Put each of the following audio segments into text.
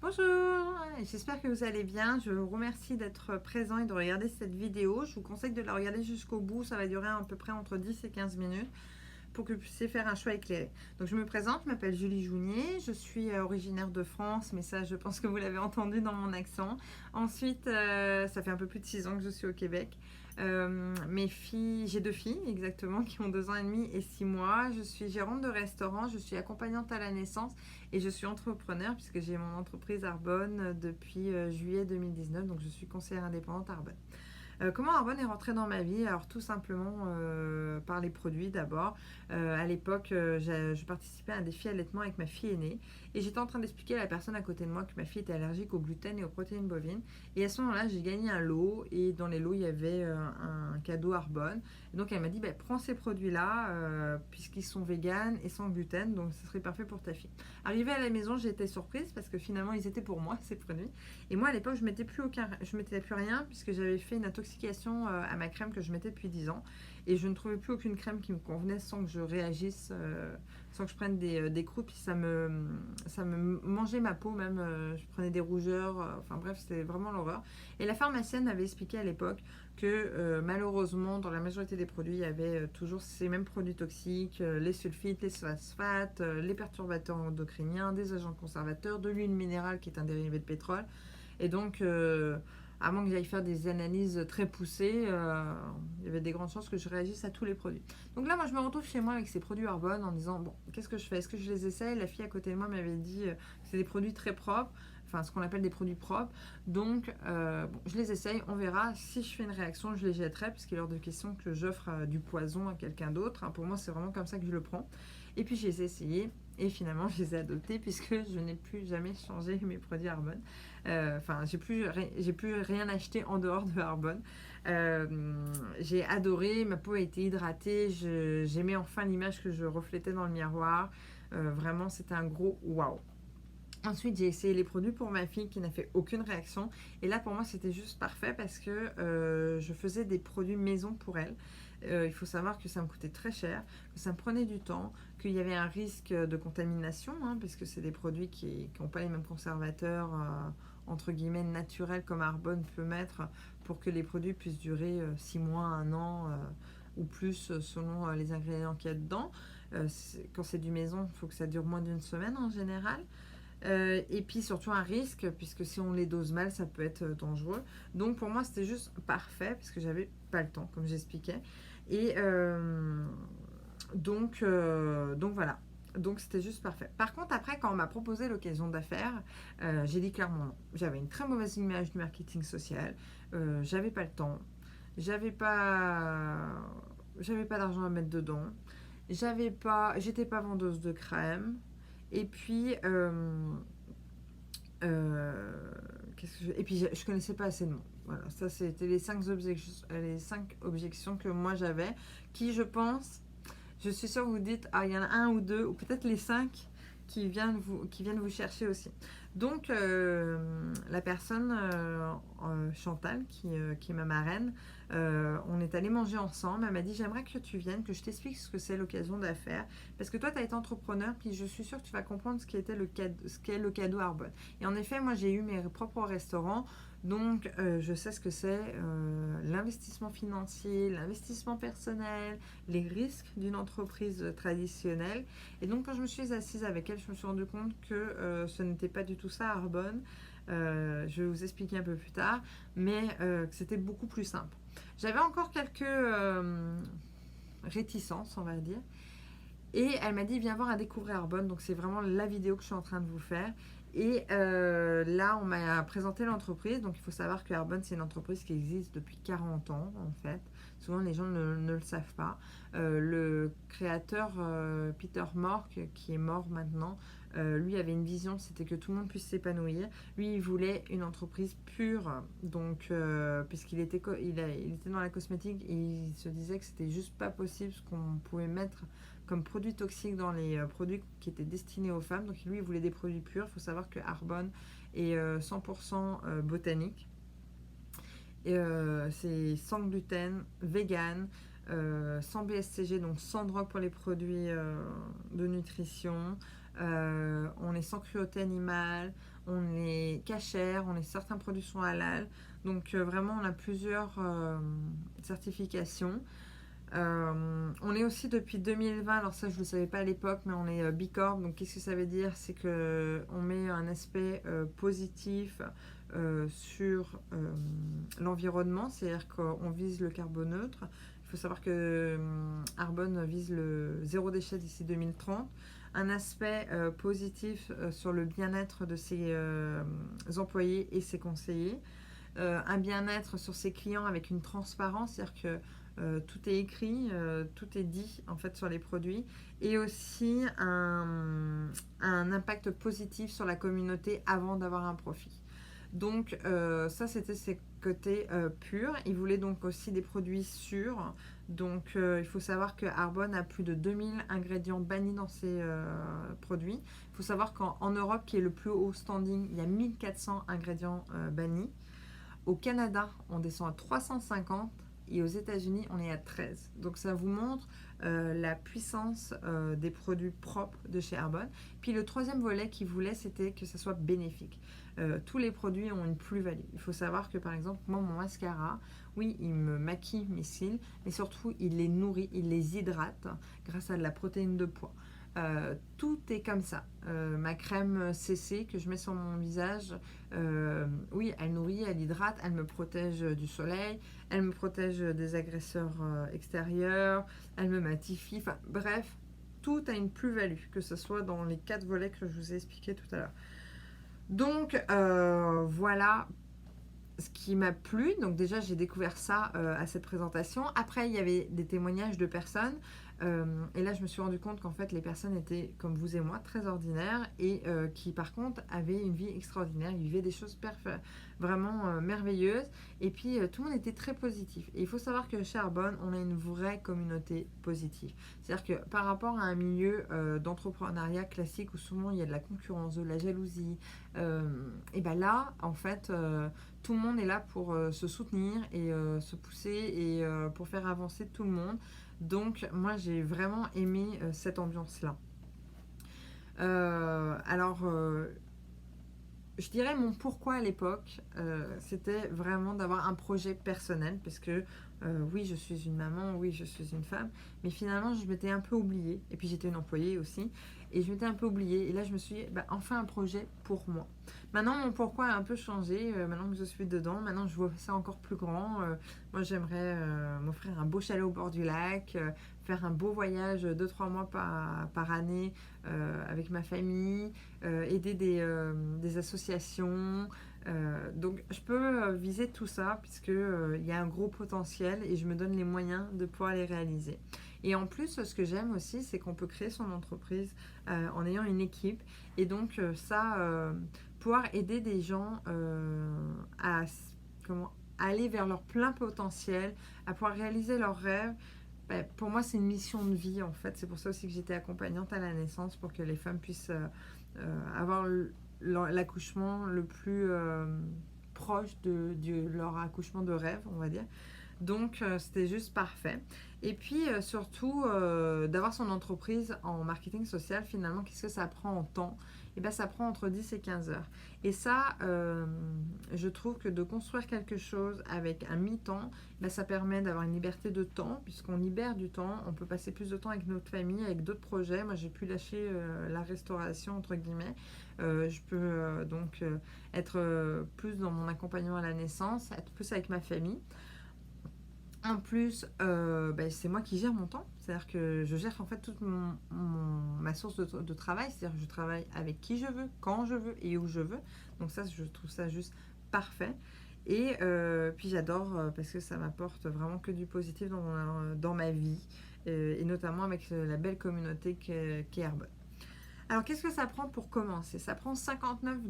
Bonjour, j'espère que vous allez bien. Je vous remercie d'être présent et de regarder cette vidéo. Je vous conseille de la regarder jusqu'au bout. Ça va durer à peu près entre 10 et 15 minutes pour que vous puissiez faire un choix éclairé. Donc je me présente, je m'appelle Julie Jounier. Je suis originaire de France, mais ça je pense que vous l'avez entendu dans mon accent. Ensuite, ça fait un peu plus de 6 ans que je suis au Québec. Mes filles, j'ai 2 filles exactement qui ont 2 ans et demi et 6 mois. Je suis gérante de restaurant, je suis accompagnante à la naissance et je suis entrepreneur puisque j'ai mon entreprise Arbonne depuis juillet 2019. Donc je suis conseillère indépendante Arbonne. Comment Arbonne est rentré dans ma vie? Alors tout simplement par les produits d'abord. À l'époque, je participais à un défi allaitement avec ma fille aînée et j'étais en train d'expliquer à la personne à côté de moi que ma fille était allergique au gluten et aux protéines bovines. Et à ce moment-là, j'ai gagné un lot et dans les lots, il y avait un cadeau Arbonne. Et donc elle m'a dit, bah, prends ces produits-là puisqu'ils sont véganes et sans gluten, donc ce serait parfait pour ta fille. Arrivée à la maison, j'ai été surprise parce que finalement, ils étaient pour moi, ces produits. Et moi, à l'époque, je mettais plus rien puisque j'avais fait une intoxication à ma crème que je mettais depuis 10 ans. Et je ne trouvais plus aucune crème qui me convenait sans que je réagisse, sans que je prenne des croûtes. Puis ça me mangeait ma peau même. Je prenais des rougeurs. Enfin bref, c'était vraiment l'horreur. Et la pharmacienne m'avait expliqué à l'époque que malheureusement, dans la majorité des produits, il y avait toujours ces mêmes produits toxiques, les sulfites, les phosphates, les perturbateurs endocriniens, des agents conservateurs, de l'huile minérale qui est un dérivé de pétrole. Et donc, à moins que j'aille faire des analyses très poussées, il y avait des grandes chances que je réagisse à tous les produits. Donc là, moi, je me retrouve chez moi avec ces produits Arbonne en disant, bon, qu'est-ce que je fais? Est-ce que je les essaye? La fille à côté de moi m'avait dit, c'est des produits très propres, enfin, ce qu'on appelle des produits propres. Donc, bon, je les essaye, on verra. Si je fais une réaction, je les jetterai, puisqu'il est hors de question que j'offre du poison à quelqu'un d'autre. Hein. Pour moi, c'est vraiment comme ça que je le prends. Et puis, j'ai essayé. Et finalement, je les ai adoptés puisque je n'ai plus jamais changé mes produits Arbonne. Enfin, j'ai plus rien acheté en dehors de Arbonne. J'ai adoré, ma peau a été hydratée, j'aimais enfin l'image que je reflétais dans le miroir. Vraiment, c'était un gros waouh. Ensuite, j'ai essayé les produits pour ma fille qui n'a fait aucune réaction. Et là, pour moi, c'était juste parfait parce que je faisais des produits maison pour elle. Il faut savoir que ça me coûtait très cher, que ça me prenait du temps, qu'il y avait un risque de contamination, hein, parce que c'est des produits qui n'ont pas les mêmes conservateurs, entre guillemets, naturels comme Arbonne peut mettre pour que les produits puissent durer 6 mois, 1 an ou plus selon les ingrédients qu'il y a dedans. Quand c'est du maison, il faut que ça dure moins d'une semaine en général. Et puis surtout un risque, puisque si on les dose mal, ça peut être dangereux. Donc pour moi, c'était juste parfait, parce que j'avais pas le temps, comme j'expliquais. Et donc voilà. Donc c'était juste parfait. Par contre, après, quand on m'a proposé l'occasion d'affaires, j'ai dit clairement non. J'avais une très mauvaise image du marketing social. J'avais pas le temps. J'avais pas, j'avais pas d'argent à mettre dedans. J'étais pas vendeuse de crème. Et puis, et puis je connaissais pas assez de mots. Voilà, ça c'était les 5 objections que moi j'avais, qui je pense, je suis sûre que vous dites, ah il y en a un ou deux, ou peut-être les 5 qui viennent vous chercher aussi. Donc la personne, Chantal, qui est ma marraine, on est allé manger ensemble. Elle m'a dit, j'aimerais que tu viennes, que je t'explique ce que c'est l'occasion d'affaires. Parce que toi, tu as été entrepreneur, puis je suis sûre que tu vas comprendre ce qu'est le cadeau Arbonne. Et en effet, moi, j'ai eu mes propres restaurants. Donc, je sais ce que c'est l'investissement financier, l'investissement personnel, les risques d'une entreprise traditionnelle. Et donc, quand je me suis assise avec elle, je me suis rendu compte que ce n'était pas du tout ça, Arbonne. Je vais vous expliquer un peu plus tard, mais que c'était beaucoup plus simple. J'avais encore quelques réticences, on va dire. Et elle m'a dit, viens voir à découvrir Arbonne. Donc, c'est vraiment la vidéo que je suis en train de vous faire. Et là, on m'a présenté l'entreprise. Donc, il faut savoir que Arbonne, c'est une entreprise qui existe depuis 40 ans, en fait. Souvent, les gens ne le savent pas. Le créateur, Peter Mork, qui est mort maintenant, lui avait une vision, c'était que tout le monde puisse s'épanouir. Lui, il voulait une entreprise pure. Donc, puisqu'il était, il était dans la cosmétique, et il se disait que c'était juste pas possible ce qu'on pouvait mettre comme produits toxiques dans les produits qui étaient destinés aux femmes. Donc lui, il voulait des produits purs. Il faut savoir que Arbonne est 100% botanique. Et c'est sans gluten, vegan, sans BSCG, donc sans drogue pour les produits de nutrition, on est sans cruauté animale, on est cachère, on est certains produits sont halal. Donc vraiment, on a plusieurs certifications. On est aussi depuis 2020, alors ça je ne le savais pas à l'époque, mais on est B Corp. Donc qu'est-ce que ça veut dire? C'est qu'on met un aspect positif sur l'environnement, c'est-à-dire qu'on vise le carbone neutre. Il faut savoir que Arbonne vise le zéro déchet d'ici 2030. Un aspect positif sur le bien-être de ses employés et ses conseillers. Un bien-être sur ses clients avec une transparence, c'est-à-dire que tout est écrit, tout est dit en fait sur les produits, et aussi un impact positif sur la communauté avant d'avoir un profit. Donc ça c'était ses côtés purs. Il voulait donc aussi des produits sûrs. Donc il faut savoir que Arbonne a plus de 2000 ingrédients bannis dans ses produits. Il faut savoir qu'en Europe, qui est le plus haut standing, il y a 1400 ingrédients bannis. Au Canada, on descend à 350 et aux États-Unis, on est à 13. Donc ça vous montre la puissance des produits propres de chez Arbonne. Puis le troisième volet qu'il voulait, c'était que ça soit bénéfique. Tous les produits ont une plus-value. Il faut savoir que par exemple, moi, mon mascara, oui, il me maquille mes cils, mais surtout, il les nourrit, il les hydrate grâce à de la protéine de pois. Tout est comme ça. Ma crème CC que je mets sur mon visage, oui, elle nourrit, elle hydrate, elle me protège du soleil, elle me protège des agresseurs extérieurs, elle me matifie, enfin bref, tout a une plus-value, que ce soit dans les 4 volets que je vous ai expliqué tout à l'heure. Donc voilà ce qui m'a plu. Donc déjà j'ai découvert ça à cette présentation. Après il y avait des témoignages de personnes et là je me suis rendu compte qu'en fait les personnes étaient comme vous et moi, très ordinaires, et qui par contre avaient une vie extraordinaire. Ils vivaient des choses vraiment merveilleuses, et puis tout le monde était très positif. Et il faut savoir que chez Arbonne, on a une vraie communauté positive. C'est-à-dire que par rapport à un milieu d'entrepreneuriat classique où souvent il y a de la concurrence, de la jalousie, et ben là en fait tout le monde est là pour se soutenir et se pousser et pour faire avancer tout le monde. Donc moi j'ai vraiment aimé cette ambiance-là. Alors je dirais mon pourquoi à l'époque, c'était vraiment d'avoir un projet personnel, parce que oui je suis une maman, oui je suis une femme, mais finalement je m'étais un peu oubliée, et puis j'étais une employée aussi, et je m'étais un peu oubliée, et là je me suis dit, bah, enfin un projet pour moi. Maintenant mon pourquoi a un peu changé, maintenant que je suis dedans, maintenant je vois ça encore plus grand. Moi j'aimerais m'offrir un beau chalet au bord du lac, faire un beau voyage 2-3 mois par année avec ma famille, aider des associations. Donc je peux viser tout ça puisque il y a un gros potentiel et je me donne les moyens de pouvoir les réaliser. Et en plus, ce que j'aime aussi, c'est qu'on peut créer son entreprise en ayant une équipe, et donc pouvoir aider des gens à aller vers leur plein potentiel, à pouvoir réaliser leurs rêves. Ben, pour moi, c'est une mission de vie en fait. C'est pour ça aussi que j'étais accompagnante à la naissance, pour que les femmes puissent avoir l'accouchement le plus proche de leur accouchement de rêve, on va dire. Donc c'était juste parfait. Et puis surtout d'avoir son entreprise en marketing social, finalement, qu'est-ce que ça prend en temps? Et bien ça prend entre 10 et 15 heures. Et ça, je trouve que de construire quelque chose avec un mi-temps, ben, ça permet d'avoir une liberté de temps, puisqu'on libère du temps, on peut passer plus de temps avec notre famille, avec d'autres projets. Moi j'ai pu lâcher la restauration entre guillemets. Je peux donc être plus dans mon accompagnement à la naissance, être plus avec ma famille. En plus, c'est moi qui gère mon temps. C'est-à-dire que je gère en fait toute ma source de travail. C'est-à-dire que je travaille avec qui je veux, quand je veux et où je veux. Donc ça, je trouve ça juste parfait. Et puis j'adore parce que ça m'apporte vraiment que du positif dans ma vie. Et notamment avec la belle communauté qu'est Arbonne. Alors, qu'est-ce que ça prend pour commencer? Ça prend 59$.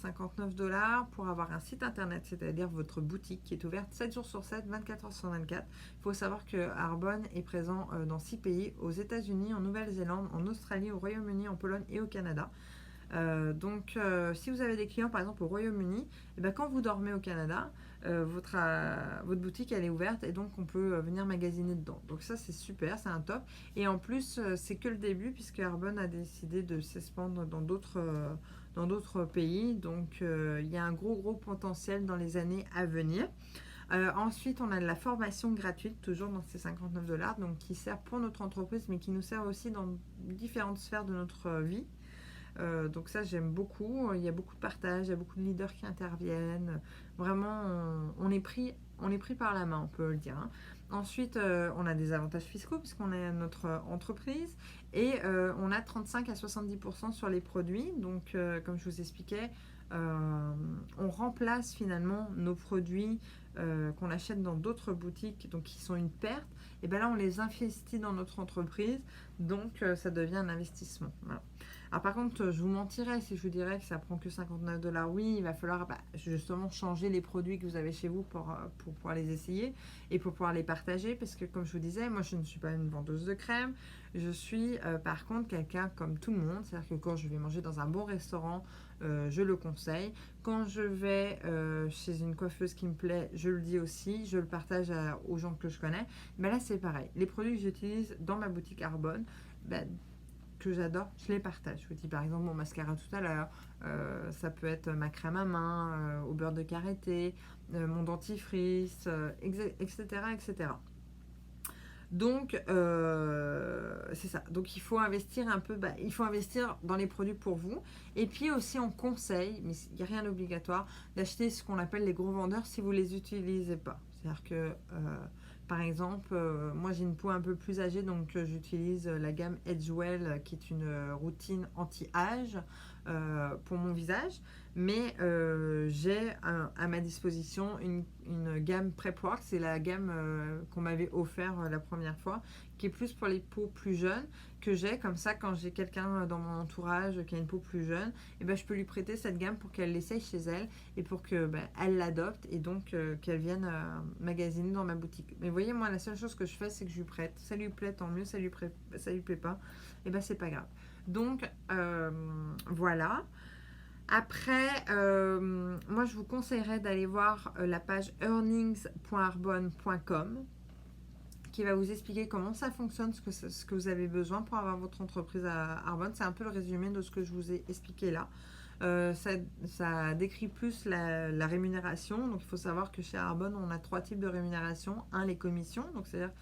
59$ pour avoir un site internet, c'est-à-dire votre boutique qui est ouverte 7 jours sur 7, 24 heures sur 24. Il faut savoir que Arbonne est présent dans 6 pays, aux États-Unis, en Nouvelle-Zélande, en Australie, au Royaume-Uni, en Pologne et au Canada. Si vous avez des clients par exemple au Royaume-Uni, et ben, quand vous dormez au Canada, votre boutique elle est ouverte et donc on peut venir magasiner dedans. Donc ça c'est super, c'est un top. Et en plus c'est que le début puisque Arbonne a décidé de s'expandre dans d'autres pays. Donc il y a un gros potentiel dans les années à venir. Ensuite, on a de la formation gratuite, toujours dans ces 59 $, donc qui sert pour notre entreprise, mais qui nous sert aussi dans différentes sphères de notre vie. Donc ça, j'aime beaucoup. Il y a beaucoup de partage, il y a beaucoup de leaders qui interviennent. Vraiment, on est pris par la main, on peut le dire, hein. Ensuite, on a des avantages fiscaux puisqu'on est notre entreprise et on a 35 à 70% sur les produits. Donc, comme je vous expliquais, on remplace finalement nos produits qu'on achète dans d'autres boutiques, donc qui sont une perte. Et bien là, on les investit dans notre entreprise, donc ça devient un investissement. Voilà. Alors par contre, je vous mentirais si je vous dirais que ça prend que 59 $. Oui, il va falloir justement changer les produits que vous avez chez vous pour pouvoir les essayer et pour pouvoir les partager. Parce que comme je vous disais, moi je ne suis pas une vendeuse de crème. Je suis par contre quelqu'un comme tout le monde. C'est-à-dire que quand je vais manger dans un bon restaurant, je le conseille. Quand je vais chez une coiffeuse qui me plaît, je le dis aussi. Je le partage aux gens que je connais. Mais là c'est pareil. Les produits que j'utilise dans ma boutique Arbonne, que j'adore, je les partage. Je vous dis par exemple mon mascara tout à l'heure, ça peut être ma crème à main au beurre de karité, mon dentifrice, etc. Donc c'est ça. Donc il faut investir un peu, il faut investir dans les produits pour vous. Et puis aussi on conseille, mais il n'y a rien d'obligatoire, d'acheter ce qu'on appelle les gros vendeurs si vous ne les utilisez pas. C'est-à-dire que par exemple, moi j'ai une peau un peu plus âgée, donc j'utilise la gamme Edgewell qui est une routine anti-âge pour mon visage. Mais j'ai à ma disposition une gamme Prep Work, c'est la gamme qu'on m'avait offert la première fois, qui est plus pour les peaux plus jeunes, que j'ai comme ça quand j'ai quelqu'un dans mon entourage qui a une peau plus jeune, et ben, je peux lui prêter cette gamme pour qu'elle l'essaye chez elle et pour que elle l'adopte et donc qu'elle vienne magasiner dans ma boutique. Mais vous voyez, moi la seule chose que je fais c'est que je lui prête. Ça lui plaît, tant mieux. Ça lui plaît pas, et ben c'est pas grave. Donc voilà. Après, moi je vous conseillerais d'aller voir la page earnings.arbonne.com qui va vous expliquer comment ça fonctionne, ce que vous avez besoin pour avoir votre entreprise à Arbonne. C'est un peu le résumé de ce que je vous ai expliqué là. Ça décrit plus la rémunération. Donc il faut savoir que chez Arbonne, on a 3 types de rémunération. Un, les commissions, donc c'est-à-dire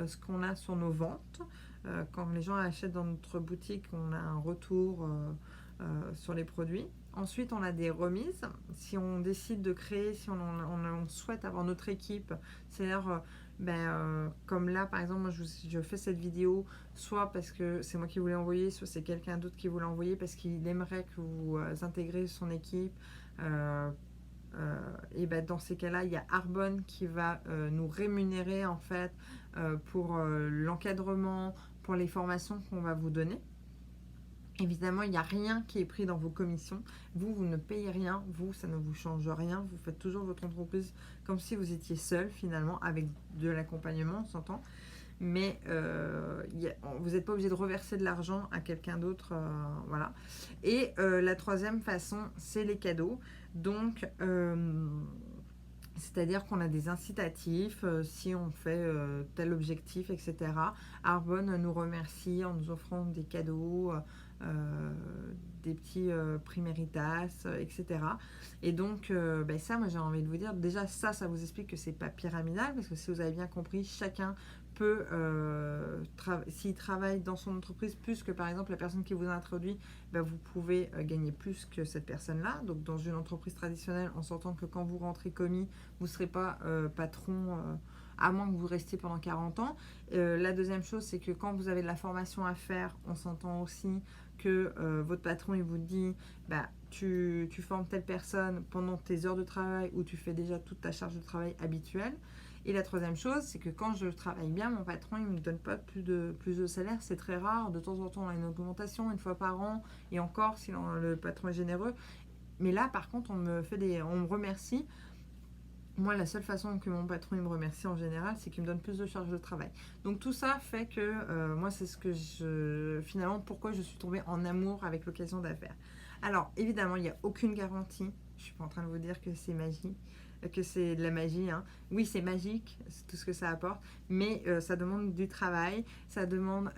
ce qu'on a sur nos ventes. Quand les gens achètent dans notre boutique, on a un retour sur les produits. Ensuite, on a des remises. Si on décide de créer, si on souhaite avoir notre équipe, c'est-à-dire comme là, par exemple, moi je fais cette vidéo soit parce que c'est moi qui vous l'ai envoyé, soit c'est quelqu'un d'autre qui vous l'a envoyé parce qu'il aimerait que vous intégrez son équipe. Et dans ces cas-là, il y a Arbonne qui va nous rémunérer en fait pour l'encadrement, pour les formations qu'on va vous donner. Évidemment, il n'y a rien qui est pris dans vos commissions. Vous ne payez rien. Vous, ça ne vous change rien. Vous faites toujours votre entreprise comme si vous étiez seul, finalement, avec de l'accompagnement, on s'entend. Mais vous n'êtes pas obligé de reverser de l'argent à quelqu'un d'autre. Voilà. Et la troisième façon, c'est les cadeaux. Donc, c'est-à-dire qu'on a des incitatifs si on fait tel objectif, etc. Arbonne nous remercie en nous offrant des cadeaux, des petits prix Méritas, etc. Et donc, ça, moi j'ai envie de vous dire, déjà ça vous explique que c'est pas pyramidal, parce que si vous avez bien compris, chacun peut, s'il travaille dans son entreprise plus que par exemple la personne qui vous a introduit, vous pouvez gagner plus que cette personne-là. Donc dans une entreprise traditionnelle, on s'entend que quand vous rentrez commis, vous ne serez pas patron, à moins que vous restiez pendant 40 ans. La deuxième chose, c'est que quand vous avez de la formation à faire, on s'entend aussi que votre patron il vous dit tu formes telle personne pendant tes heures de travail ou tu fais déjà toute ta charge de travail habituelle. Et la troisième chose, c'est que quand je travaille bien, mon patron il ne me donne pas plus de salaire. C'est très rare. De temps en temps, on a une augmentation une fois par an, et encore si le patron est généreux. Mais là, par contre, on me remercie. Moi, la seule façon que mon patron il me remercie en général, c'est qu'il me donne plus de charges de travail. Donc tout ça fait que moi, c'est ce que finalement, pourquoi je suis tombée en amour avec l'occasion d'affaires. Alors, évidemment, il n'y a aucune garantie. Je ne suis pas en train de vous dire que c'est magie, que c'est de la magie, hein. Oui, c'est magique, c'est tout ce que ça apporte, mais ça demande du travail, ça demande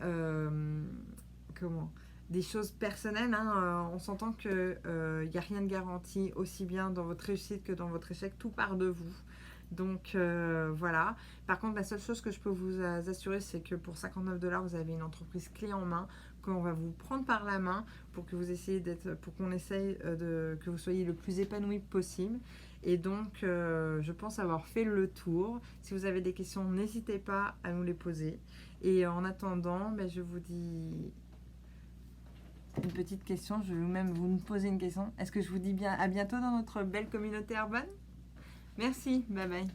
comment des choses personnelles, hein. On s'entend qu'il n'y a rien de garanti, aussi bien dans votre réussite que dans votre échec, tout part de vous. Donc voilà. Par contre, la seule chose que je peux vous assurer, c'est que pour 59 $, vous avez une entreprise clé en main, qu'on va vous prendre par la main pour que vous essayiez pour qu'on essaye que vous soyez le plus épanoui possible. Et donc, je pense avoir fait le tour. Si vous avez des questions, n'hésitez pas à nous les poser. Et en attendant, ben, je vous dis une petite question. Je vais même vous poser une question. Est-ce que je vous dis bien à bientôt dans notre belle communauté urbaine? Merci, bye bye.